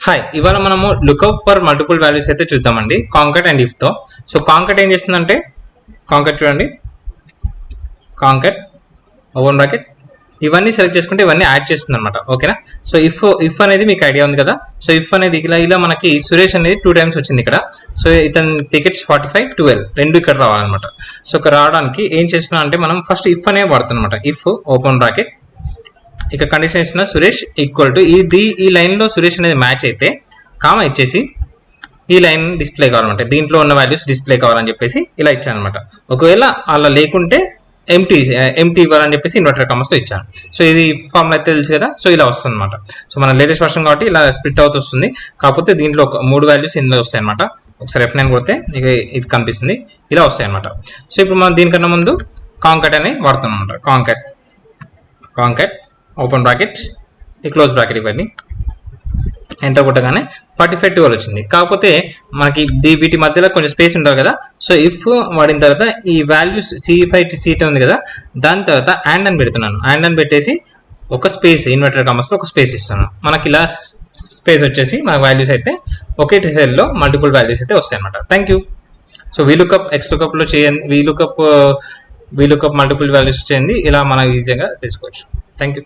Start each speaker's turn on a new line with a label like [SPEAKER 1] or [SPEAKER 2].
[SPEAKER 1] Hi, ఇవాళ మనము lookup for multiple values అయితే చూద్దామండి కాంకట్ అండ్ ఇఫ్ తో. సో కాంకట్ ఏం చేస్తుందంటే, కాంకట్ చూడండి, కాంకట్ ఓపెన్ బ్రాకెట్ ఇవన్నీ సెలెక్ట్ చేసుకుంటే ఇవన్నీ యాడ్ చేస్తుంది అనమాట. ఓకేనా. సో ఇఫ్ అనేది మీకు ఐడియా ఉంది కదా. సో ఇఫ్ అనేది ఇలా మనకి సురేష్ అనేది 2 times వచ్చింది ఇక్కడ. సో ఇతని టికెట్స్ 45, 12 రెండు ఇక్కడ రావాలన్నమాట. సో ఇక్కడ రావడానికి ఏం చేస్తున్నా అంటే మనం ఫస్ట్ ఇఫ్ అనే వాడుతాం అనమాట. ఇఫ్ ఓపెన్ బ్రాకెట్ ఇక కండిషన్ ఇచ్చిన సురేష్ ఈక్వల్ టు ఈ లైన్ లో సురేష్ అనేది మ్యాచ్ అయితే కామా ఇచ్చేసి ఈ లైన్ డిస్ప్లే కావాలన్నమాట, దీంట్లో ఉన్న వాల్యూస్ డిస్ప్లే కావాలని చెప్పేసి ఇలా ఇచ్చాను అనమాట. ఒకవేళ అలా లేకుంటే ఎంటీ ఇవ్వాలని చెప్పేసి ఇన్వర్టర్ కామర్స్ తో ఇచ్చాను. సో ఇది ఫార్ములా అయితే తెలుసు కదా. సో ఇలా వస్తుంది అనమాట. సో మన లేటెస్ట్ వర్షన్ కాబట్టి ఇలా స్ప్లిట్ అవుతూ వస్తుంది. కాకపోతే దీంట్లో 3 వాల్యూస్ ఇందులో వస్తాయి అనమాట. ఒకసారి F9 కొడితే ఇది కనిపిస్తుంది, ఇలా వస్తాయి అనమాట. సో ఇప్పుడు మనం దీనికన్నా ముందు కాంకట్ అని వాడుతాం అనమాట. కాంకట్ ఓపెన్ బ్రాకెట్ క్లోజ్ బ్రాకెట్ ఇవ్వండి. ఎంటర్ కొట్టగానే 45, 12 వచ్చింది. కాకపోతే మనకి వీటి మధ్యలో కొంచెం స్పేస్ ఉంటుంది కదా. సో ఇఫ్ వాడిన తర్వాత ఈ వాల్యూస్ C5 C10 ఉంది కదా, దాని తర్వాత అండ్ అని పెడుతున్నాను. అండ్ అని పెట్టేసి ఒక స్పేస్ ఇన్వర్టర్ కామర్స్ లో ఒక స్పేస్ ఇస్తున్నాను. మనకి ఇలా స్పేస్ వచ్చేసి మన వాల్యూస్ అయితే ఒకే సెల్ లో మల్టిపుల్ వాల్యూస్ అయితే వస్తాయి అనమాట. Thank you. So VLOOKUP XLOOKUP లో చేయండి, వీలుకప్ మల్టిపుల్ వాల్యూస్ చేయండి. ఇలా మనం ఈజీగా తెలుసుకోవచ్చు. Thank you.